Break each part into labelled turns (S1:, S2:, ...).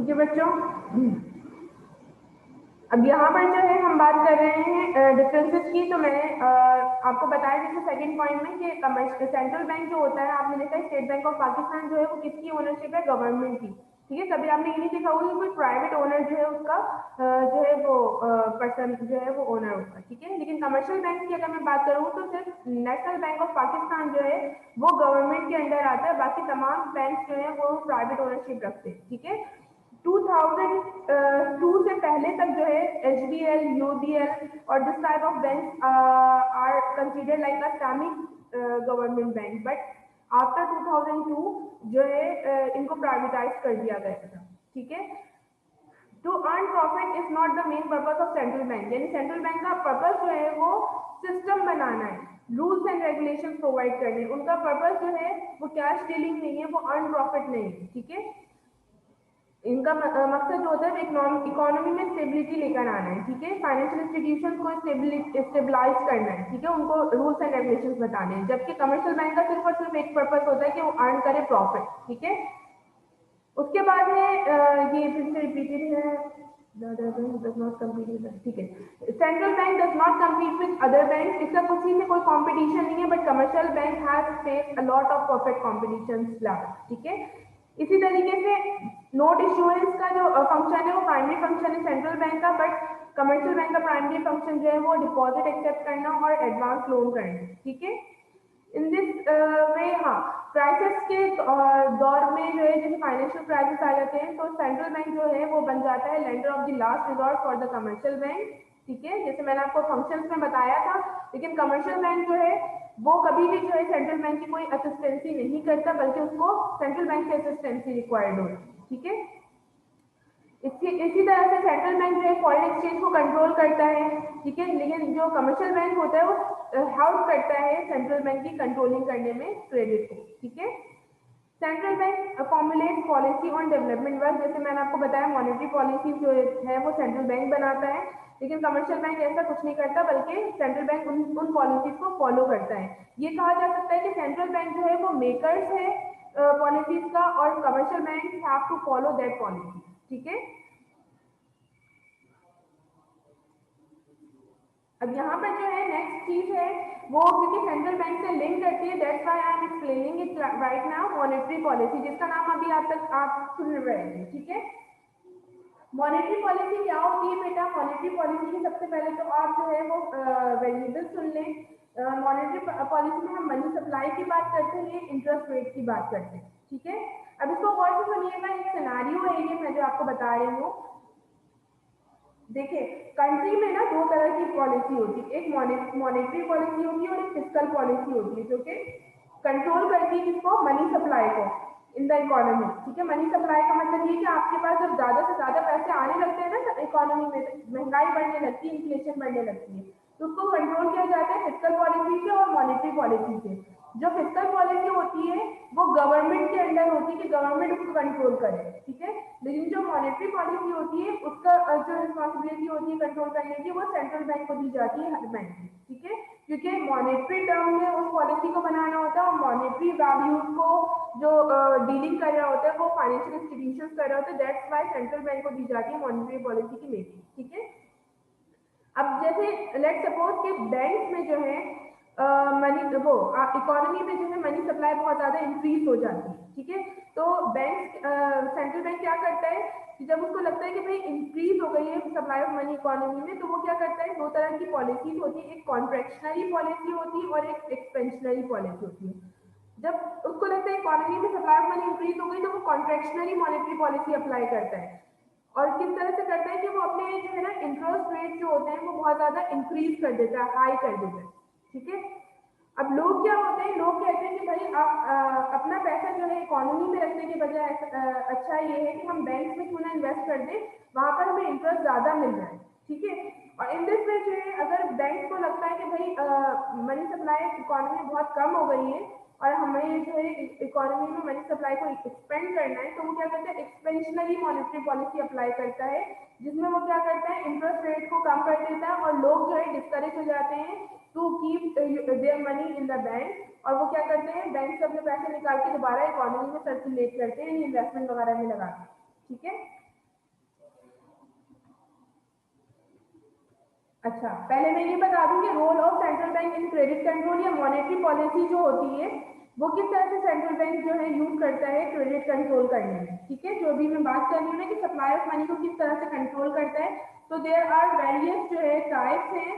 S1: ठीक है बच्चों। अब यहाँ पर जो है हम बात कर रहे हैं डिफरेंसेस की। तो मैंने आपको बताया जैसे सेकंड पॉइंट में कि सेंट्रल बैंक जो होता है, आपने देखा है स्टेट बैंक ऑफ पाकिस्तान जो है वो किसकी ओनरशिप है, गवर्नमेंट की। ठीक है, कभी आपने ये नहीं देखा होगा कि कोई प्राइवेट ओनर जो है उसका जो है वो पर्सन जो है वो ओनर होगा। ठीक है, लेकिन कमर्शियल बैंक की अगर मैं बात करूँ तो सिर्फ नेशनल बैंक ऑफ पाकिस्तान जो है वो गवर्नमेंट के अंडर आता है, बाकी तमाम बैंक जो है वो प्राइवेट ओनरशिप रखते हैं। ठीक है, 2002 से पहले तक जो है HBL, UBL और this type of bank are considered like a semi government bank, but after 2002 जो है इनको प्राइवेटाइज कर दिया गया था। ठीक है, to earn profit is not the main purpose of central bank, यानी सेंट्रल बैंक का पर्पज जो है वो सिस्टम बनाना है, रूल्स एंड रेगुलेशन प्रोवाइड करने। उनका पर्पज जो है वो कैश डीलिंग नहीं है, वो अर्न प्रॉफिट नहीं है। ठीक है, इनका मकसद जो होता है इकोनॉमी में स्टेबिलिटी लेकर आना है। ठीक है, फाइनेंशियल इंस्टीट्यूशन को स्टेबलाइज करना है। ठीक है, उनको रूल्स एंड रेगुलेशंस बताने हैं, जबकि कमर्शियल बैंक का सिर्फ और सिर्फ एक पर्पस होता है कि वो अर्न करे प्रॉफिट। ठीक है, उसके बाद है ये फिर से रिपीटेड है, ठीक है, central bank does not compete with other bank, इसका कुछ ही से कोई कंपटीशन नहीं है, but commercial bank has face a lot of perfect competition. ठीक है, इसी तरीके से नोट इश्योरेंस का जो फंक्शन है वो प्राइमरी फंक्शन है सेंट्रल बैंक का, बट कमर्शियल बैंक का प्राइमरी फंक्शन जो है वो डिपॉजिट एक्सेप्ट करना और एडवांस लोन करना। ठीक है, इन दिस वे हाँ, क्राइसिस के दौर में जो है जैसे फाइनेंशियल क्राइसिस आ जाते हैं तो सेंट्रल बैंक जो है वो बन जाता है lender of the last resort for the commercial bank. ठीक है, जैसे मैंने आपको फंक्शंस में बताया था, लेकिन कमर्शियल बैंक जो है वो कभी भी जो है सेंट्रल बैंक की कोई असिस्टेंसी नहीं करता, बल्कि उसको सेंट्रल बैंक की असिस्टेंसी रिक्वायर्ड होती है। ठीक है, इसी तरह से सेंट्रल बैंक जो है फॉरेन एक्सचेंज को कंट्रोल करता है। ठीक है, लेकिन जो कमर्शियल बैंक होता है वो हेल्प करता है सेंट्रल बैंक की कंट्रोलिंग करने में क्रेडिट को। ठीक है, central bank formulate policy on development work, जैसे मैंने आपको बताया मॉनेटरी पॉलिसी जो है वो सेंट्रल बैंक बनाता है, लेकिन कमर्शियल बैंक ऐसा कुछ नहीं करता, बल्कि सेंट्रल बैंक उन पॉलिसीज को फॉलो करता है। ये कहा जा सकता है कि सेंट्रल बैंक जो है वो मेकर्स है पॉलिसीज का, और commercial bank have to follow that policy. ठीक है, अब यहाँ पर जो है नेक्स्ट चीज है वो क्योंकि सेंट्रल बैंक से लिंक करती है, that's why I am explaining it right now, monetary policy, जिसका नाम अभी आप सुन रहे हैं। ठीक है, मॉनेटरी पॉलिसी क्या होती है बेटा? मॉनेटरी पॉलिसी की सबसे पहले तो आप जो है वो वेरिएबल सुन लें। मॉनेटरी पॉलिसी में हम मनी सप्लाई की बात करते हैं, इंटरेस्ट रेट की बात करते हैं। ठीक है, अब इसको गौर से सुनिएगा, एक सिनारियो है ये मैं जो आपको बता रही हूँ। देखिए, कंट्री में ना दो तरह की पॉलिसी होती है, एक मॉनेटरी पॉलिसी होती है और एक फिस्कल पॉलिसी होती है, जो कि कंट्रोल करती है किसको? मनी सप्लाई को इन द इकोनॉमी। ठीक है, मनी सप्लाई का मतलब ये कि आपके पास जब ज्यादा से ज्यादा पैसे आने लगते हैं ना इकोनॉमी में, महंगाई बढ़ने लगती है, इन्फ्लेशन बढ़ने लगती है, तो उसको कंट्रोल किया जाता है फिस्कल पॉलिसी से और मॉनेटरी पॉलिसी से। जो फिस्कल पॉलिसी होती है वो गवर्नमेंट के अंडर होती है कि गवर्नमेंट उसको कंट्रोल करे। ठीक है, लेकिन जो मॉनेटरी पॉलिसी होती है उसका जो रिस्पॉन्सिबिलिटी होती है कंट्रोल करने की, वो सेंट्रल बैंक को दी जाती है, हर बैंक की। ठीक है, क्योंकि मॉनेटरी टर्म में उस पॉलिसी को बनाना होता है और मॉनेटरी वैल्यूज को जो डीलिंग कर रहा होता है वो फाइनेंशियल इंस्टीट्यूशन कर रहा होता है, दैट्स वाई सेंट्रल बैंक को दी जाती है मॉनेटरी पॉलिसी की मेकिंग। ठीक है, अब जैसे लेट सपोज कि बैंक में जो है मनी वो इकोनॉमी में जो है मनी सप्लाई बहुत ज्यादा इंक्रीज हो जाती है। ठीक है, तो बैंक सेंट्रल बैंक क्या करता है कि जब उसको लगता है कि भाई इंक्रीज हो गई है सप्लाई ऑफ मनी इकोनॉमी में, तो वो क्या करता है, दो तरह की पॉलिसीज होती है, एक कॉन्ट्रेक्शनरी पॉलिसी होती है और एक एक्सपेंशनरी पॉलिसी होती है। जब उसको लगता है इकोनॉमी में सप्लाई ऑफ मनी इंक्रीज हो गई तो वो कॉन्ट्रेक्शनरी मॉनेटरी पॉलिसी अप्लाई करता है, और किस तरह से करता है कि वो अपने जो है ना इंटरेस्ट रेट जो होते हैं वो बहुत ज्यादा इंक्रीज कर देता है, हाई कर देता है। ठीक है, अब लोग क्या होते हैं, लोग कहते हैं कि भाई आप अपना पैसा जो है इकोनॉमी में रखने के बजाय अच्छा ये है कि हम बैंक में क्यों ना इन्वेस्ट कर दें, वहां पर हमें इंटरेस्ट ज्यादा मिल जाए। ठीक है, और इन दिस वे जो है अगर बैंक को लगता है कि भाई मनी सप्लाई इकोनॉमी में बहुत कम हो गई है और हमें जो है इकोनॉमी में मनी सप्लाई को एक्सपेंड करना है, तो वो क्या करता है, एक्सपेंशनरी मॉनेटरी पॉलिसी अप्लाई करता है, जिसमें वो क्या करता है, इंटरेस्ट रेट को कम कर देता है और लोग जो है डिस्करेज हो जाते हैं to keep their money in the bank, और वो क्या करते हैं, बैंक से अपने पैसे निकाल के दोबारा इकोनॉमी में सर्कुलेट करते हैं, इन्वेस्टमेंट वगैरह में लगाते हैं। ठीक है, अच्छा, पहले मैं ये बता दूं कि role of central bank in credit control या मॉनेटरी पॉलिसी जो होती है वो किस तरह से सेंट्रल बैंक जो है यूज करता है क्रेडिट कंट्रोल करने में। ठीक है, जो अभी मैं बात कर रही हूँ ना कि सप्लाई ऑफ मनी को किस तरह से कंट्रोल करता है, तो देयर आर वेरियस जो है टाइप्स हैं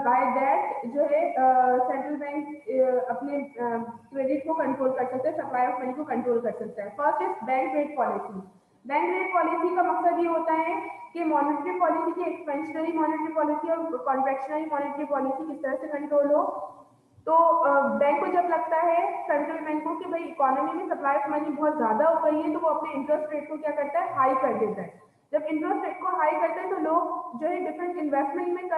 S1: बाय दैट जो है सेंट्रल बैंक अपने क्रेडिट को कंट्रोल कर सकता है, सप्लाई ऑफ मनी को कंट्रोल कर सकता है। First is bank rate policy. Bank rate policy का मकसद ये होता है कि मॉनेटरी पॉलिसी की एक्सपेंशनरी मॉनेटरी पॉलिसी और कॉन्ट्रैक्शनरी मॉनेटरी पॉलिसी किस तरह से कंट्रोल हो। तो बैंक को जब लगता है सेंट्रल बैंक को कि भाई इकोनॉमी में सप्लाई ऑफ मनी बहुत ज्यादा हो गई है, तो वो अपने इंटरेस्ट रेट को क्या करता है, हाई कर देता है। जब इंटरेस्ट रेट को हाई करते हैं तो लोग जो है डिफरेंट इन्वेस्टमेंट में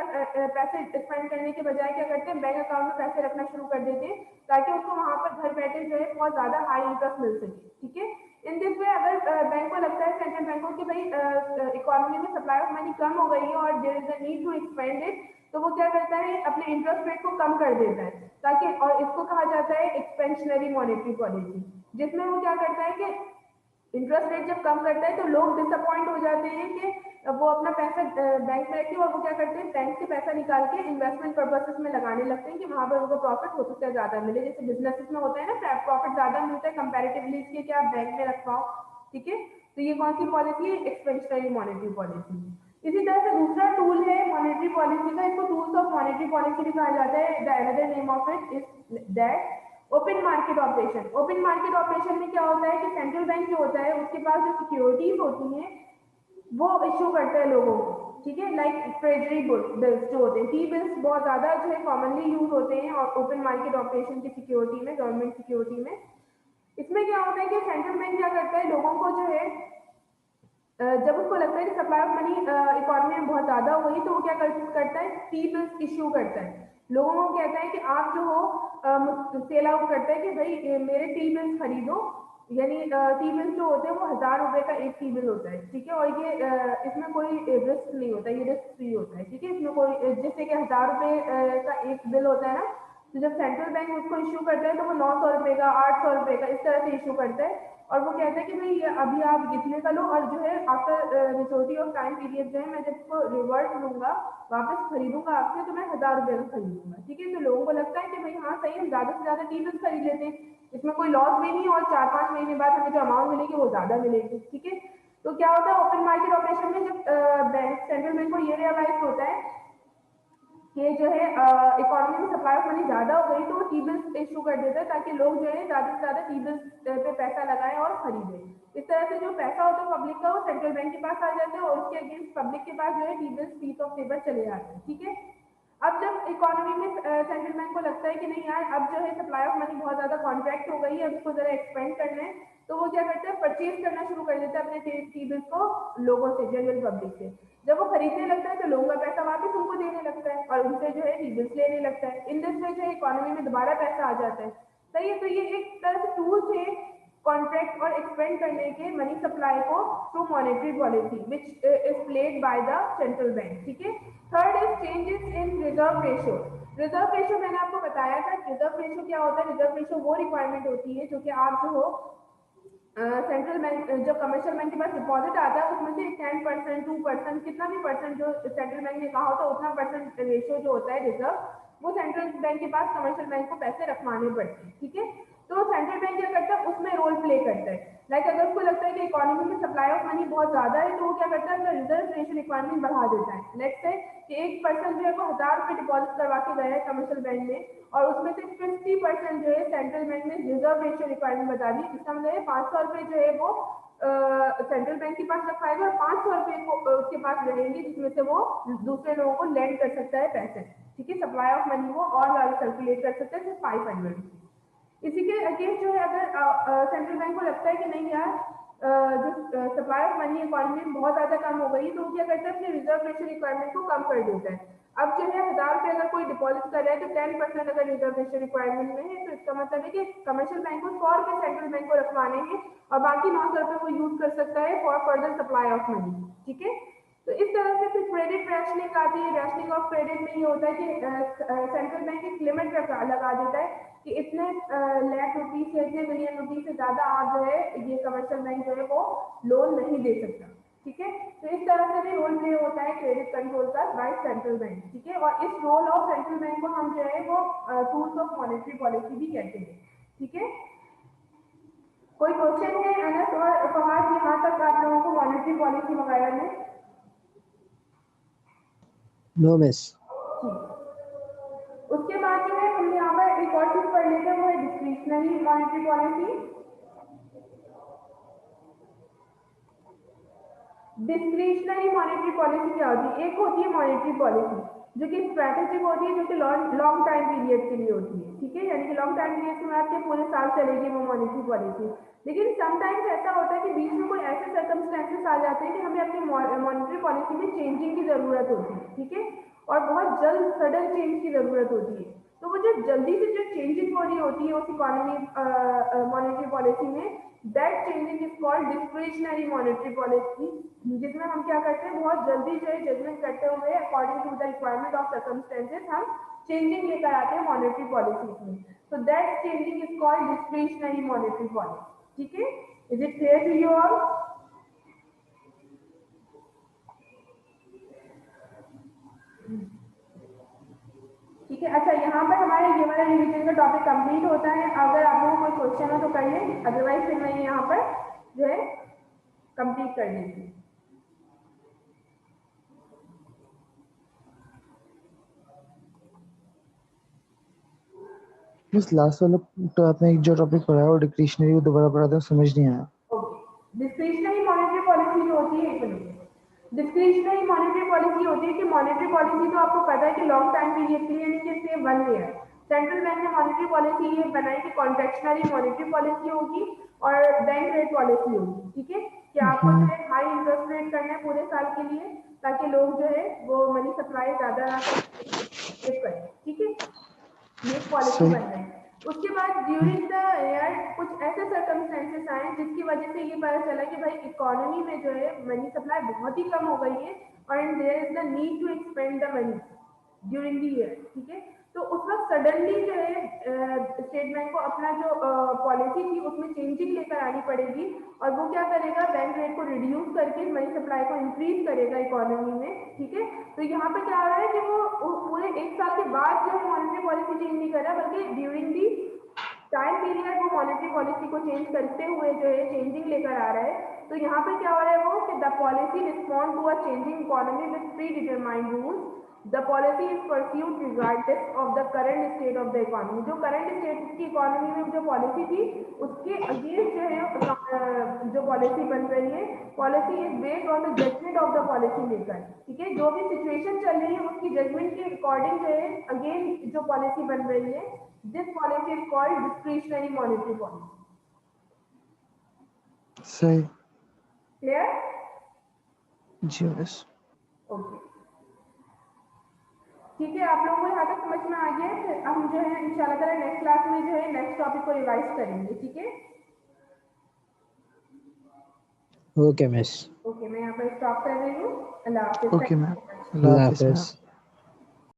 S1: पैसे स्पेंड करने के बजाय क्या करते हैं, बैंक अकाउंट में पैसे रखना शुरू कर देते हैं ताकि उसको वहां पर घर बैठे जो है बहुत ज्यादा हाई इंटरेस्ट मिल सके। ठीक है, इन दिस वे अगर बैंक को लगता है सेंट्रल बैंक को कि भाई इकोनॉमी में सप्लाई ऑफ मनी कम हो गई है और there is a need to expand it, तो वो क्या करता है, अपने इंटरेस्ट रेट को कम कर देता है ताकि, और इसको कहा जाता है एक्सपेंशनरी मॉनेटरी पॉलिसी, जिसमें वो क्या करता है कि इंटरेस्ट रेट जब कम करता है तो लोग डिसअपॉइंट हो जाते हैं कि वो अपना पैसा बैंक में रखे और वो क्या करते हैं, बैंक से पैसा निकाल के इन्वेस्टमेंट पर्पसेस में लगाने लगते हैं कि वहां पर उनको प्रॉफिट हो सकता है ज्यादा मिले, जैसे बिजनेसेस में होता है ना, प्रॉफिट ज्यादा मिलता है कंपैरेटिवली इसके कि आप बैंक में रखवाओ। ठीक है, तो ये कौन सी पॉलिसी है, एक्सपेंशनरी मॉनेटरी पॉलिसी। इसी तरह से दूसरा टूल है मॉनेटरी पॉलिसी का, इसको टूल्स ऑफ मॉनेटरी पॉलिसी भी कहा जाता है। The another name of it is that open market operation. Open market operation में क्या होता है कि सेंट्रल बैंक जो होता है उसके पास जो सिक्योरिटीज होती हैं वो इश्यू करता है लोगों को। ठीक है, लाइक ट्रेजरी बिल्स जो होते हैं, टी बिल्स बहुत ज्यादा जो है कॉमनली यूज होते हैं और ओपन मार्केट ऑपरेशन की सिक्योरिटी में, गवर्नमेंट सिक्योरिटी में। इसमें क्या होता है कि सेंट्रल बैंक क्या करता है, लोगों को जो है जब उसको लगता है कि सप्लाई ऑफ मनी इकोनॉमी में बहुत ज्यादा हो गई, तो वो क्या करता है, टी बिल्स इश्यू करता है। लोगों को कहता है कि आप जो हो सेल आउट करता है कि भाई मेरे टी बिल्स खरीदो, यानी टी बिल्स जो होते हैं वो 1,000 रुपए का एक टी बिल होता है। ठीक है, और ये इसमें कोई रिस्क नहीं होता, ये रिस्क फ्री होता है। ठीक है, इसमें कोई जैसे कि 1,000 रुपए का एक बिल होता है ना, तो जब सेंट्रल बैंक उसको इश्यू करता है तो वो 900 रुपए का, 800 रुपए का इस तरह से इश्यू करता है और वो कहता है कि भाई ये अभी आप इतने का लो और जो है after maturity of time period जो है मैं जब इसको रिवर्ट लूंगा, वापस खरीदूंगा आपसे, तो मैं 1,000 रुपए का खरीदूंगा। ठीक है, तो लोगों को लगता है कि भाई हाँ सही है, ज्यादा से ज्यादा टी बिल्स खरीद लेते हैं, इसमें कोई लॉस भी नहीं और 4-5 महीने बाद हमें जो अमाउंट मिलेगी वो ज्यादा मिलेगी। ठीक है, तो क्या होता है ओपन मार्केट ऑपरेशन में, जब बैंक सेंट्रल बैंक को ये रियलाइज होता है कि जो है इकोनॉमी में सप्लाई ऑफ मनी ज्यादा हो गई, तो वो टी बिल्स इशू कर देता है ताकि लोग जो है ज्यादा से ज्यादा टी बिल्स पे पैसा लगाएं और खरीदें। इस तरह से जो पैसा होता है पब्लिक का वो सेंट्रल बैंक के पास आ जाता है और उसके अगेंस्ट पब्लिक के पास जो है T bills piece of paper चले जाते हैं। ठीक है, अब जब इकोनॉमी में सेंट्रल बैंक को लगता है कि नहीं यार अब जो है सप्लाई ऑफ मनी बहुत ज्यादा कॉन्ट्रैक्ट हो गई है, अब इसको जरा एक्सपेंड करना है, तो वो क्या करते हैं, परचेज करना शुरू कर देते हैं अपने टी बिल्स को लोगों से, जनरल पब्लिक से। जब वो खरीदने लगता है तो लोगों का पैसा वापस उनको देने लगता है और उनसे जो है टी बिल्स लेने लगता है। इन दिस वे जो है इकोनॉमी में दोबारा पैसा आ जाता है। सही है, तो ये एक तरह से टूल थे कॉन्ट्रैक्ट और एक्सपेंड करने के मनी सप्लाई को through monetary policy which is played by the central bank. ठीक है, third is changes in reserve ratio. Reserve ratio मैंने आपको बताया था, रिजर्व रेशियो क्या होता है, रिजर्व रेशियो वो रिक्वायरमेंट होती है जो कि आप जो हो सेंट्रल बैंक, जो कमर्शियल बैंक के पास डिपॉजिट आता है उसमें से 10%, 2%, कितना भी परसेंट जो सेंट्रल बैंक ने कहा होता है उतना परसेंट रेशियो जो होता है रिजर्व, वो सेंट्रल बैंक के पास कमर्शियल बैंक को पैसे रखवाने पड़ते हैं। ठीक है, तो सेंट्रल बैंक क्या करता है, उसमें रोल प्ले करता है। लाइक अगर उसको लगता है कि इकोनॉमी में सप्लाई ऑफ मनी बहुत ज्यादा है, तो वो क्या करता है, अपना रिजर्व रेशियो रिक्वायरमेंट बढ़ा देता है। लेट्स से कि एक पर्सन जो है वो 1,000 रुपए डिपॉजिट करवा के गया है कमर्शियल बैंक में और उसमें से 50% जो है सेंट्रल बैंक ने रिजर्व रेशियो रिक्वायरमेंट बता दी। इसका मतलब है 500 रुपए जो है वो सेंट्रल बैंक के पास रखाएगा और 500 रुपए को उसके पास रहेंगे जिसमें से वो दूसरे लोगों को लेंड कर सकता है पैसे। ठीक है, सप्लाई ऑफ मनी वो और ज्यादा सर्कुलेट कर सकता है, सिर्फ 500। इसी के अगेंस्ट जो है अगर सेंट्रल बैंक को लगता है कि नहीं यार जो सप्लाई ऑफ मनी इकोनॉमी में बहुत ज्यादा कम हो गई, तो वो क्या करता है, अपने रिजर्व रेशियो रिक्वायरमेंट को कम कर देता है। अब जो है 1,000 रुपए अगर कोई डिपॉजिट कर रहा है तो 10% अगर रिजर्व रेशियो रिक्वायरमेंट में है, तो इसका मतलब है कि कमर्शियल बैंक को 100 रुपए सेंट्रल बैंक को रखवाने हैं और बाकी 900 रुपए वो यूज कर सकता है for further supply of money. ठीक है, तो इस तरह से फिर क्रेडिट रैशनिंग आती है। रैशनिंग ऑफ क्रेडिट में ये होता है कि सेंट्रल बैंक एक लिमिट लगा देता है कि इतने लाख रुपीस या इतने मिलियन रुपीस से ज्यादा आप जो है ये कमर्शियल बैंक जो है वो लोन नहीं दे सकता। ठीक है। तो इस तरह से भी रोल प्ले होता है क्रेडिट कंट्रोल का बाय सेंट्रल बैंक, ठीक है। और इस रोल ऑफ सेंट्रल बैंक को हम जो है वो टूल्स ऑफ मॉनेटरी पॉलिसी भी कहते हैं, ठीक है। कोई क्वेश्चन है अनस और फहद, यहाँ तक आप लोगों को मॉनेटरी पॉलिसी वगैरह में?
S2: No miss.
S1: उसके बाद जो है हम यहाँ पर एक और चीज पढ़ लेते हैं, वो है discretionary monetary policy. Discretionary monetary policy क्या होती है? एक होती है मॉनेटरी पॉलिसी जो कि स्ट्रैटेजिक होती है, जो कि लॉन्ग टाइम पीरियड के लिए होती है, ठीक है। यानी कि लॉन्ग टाइम पीरियड में आपके पूरे साल चलेगी वो मॉनेटरी पॉलिसी। लेकिन समटाइम्स ऐसा होता है कि बीच में कोई ऐसे सर्कमस्टेंसेस आ जाते हैं कि हमें अपनी मॉनेटरी पॉलिसी में चेंजिंग की जरूरत होती है, ठीक है। और बहुत जल्द सडन चेंज की जरूरत होती है। तो वो जो जल्दी से जो चेंजिंग हो रही होती है उस इकोनॉमी मॉनेटरी पॉलिसी में, that changing is called discretionary monetary policy, जिसमें हम क्या करते हैं, बहुत जल्दी जो है जजमेंट करते हुए according to the requirement of circumstances हम चेंजिंग लेकर आते हैं मॉनेटरी पॉलिसी में। तो that changing is called discretionary monetary policy, ठीक है। Is it clear to you all? ठीक है। अच्छा, यहाँ पर हमारे ये वाला रिवीजन का टॉपिक कंप्लीट होता है। अगर आप लोगों को कोई क्वेश्चन हो तो कर लें, अदरवाइज फिर मैं यहाँ पर जो है कंप्लीट कर लेती हूँ।
S2: मिस लास्ट वाला तो आपने जो टॉपिक पढ़ाया वो डिस्क्रिशनरी को दोबारा पढ़ा था, समझ नहीं आया।
S1: डिस्क्रिशनरी मॉनेटरी पॉलिसी जो होती है, एक मिनट। डिस्क्रिशनरी मॉनेटरी पॉलिसी होती है कि मॉनेटरी पॉलिसी तो आपको पता है कि लॉन्ग टाइम पीरियड के लिए, यानी कि सिर्फ 1 ईयर सेंट्रल बैंक ने मॉनेटरी पॉलिसी ये बनाई कि कॉन्ट्रैक्शनरी मॉनेटरी पॉलिसी होगी और बैंक रेट पॉलिसी होगी, ठीक है। कि आपको जो है हाई इंटरेस्ट रेट करना है पूरे साल के लिए, ताकि लोग जो है वो मनी सप्लाई ज्यादा ना करें, ठीक है। ये पॉलिसी
S2: सही।
S1: बन रही है। उसके बाद ड्यूरिंग द ईयर कुछ ऐसे सर्कमस्टेंसेस आए जिसकी वजह से ये पता चला कि भाई इकोनॉमी में जो है मनी सप्लाई बहुत ही कम हो गई है और there is the need to expand the money during the year, ठीक है। तो उस वक्त सडनली जो है स्टेट बैंक को अपना जो पॉलिसी थी उसमें चेंजिंग लेकर आनी पड़ेगी। और वो क्या करेगा, बैंक रेट को रिड्यूस करके मनी सप्लाई को इंक्रीज करेगा इकोनॉमी में, ठीक है। तो यहाँ पे क्या हो रहा है कि वो पूरे 1 साल के बाद जो है मॉनेटरी पॉलिसी चेंज नहीं कर रहा, बल्कि ड्यूरिंग दी टाइम पीरियड वो मॉनेटरी पॉलिसी को चेंज करते हुए जो है चेंजिंग लेकर आ रहा है। तो यहाँ पे क्या हो रहा है वो कि the policy respond to a changing economy with predetermined rules, the policy is pursued regardless of the current state of the economy. जो करंट स्टेट की इकोनॉमी में जो पॉलिसी थी उसके अगेंस्ट जो है जो पॉलिसी बन रही है, policy is based on the judgement of the policy maker, ठीक है। जो भी सिचुएशन चल रही है उसकी जजमेंट के अकॉर्डिंग जो है अगेंस्ट जो पॉलिसी बन रही है, this policy is called discretionary monetary policy.
S2: सही।
S1: क्लियर?
S2: जी मिस।
S1: ओके, ठीक है। आप लोगों को यहाँ तक समझ में आ गया है? फिर हम जो है इंशाल्लाह ताला नेक्स्ट क्लास में जो है नेक्स्ट टॉपिक को रिवाइज करेंगे, ठीक है।
S2: Okay miss.
S1: ओके, मैं यहाँ पर स्टॉप कर रही हूँ। अल्लाह हाफिज।
S2: Okay
S1: thank
S2: ma'am.
S1: You so much.
S2: अल्लाह
S3: अल्लाह
S2: हाफिज़ मैम।
S3: हाफिज।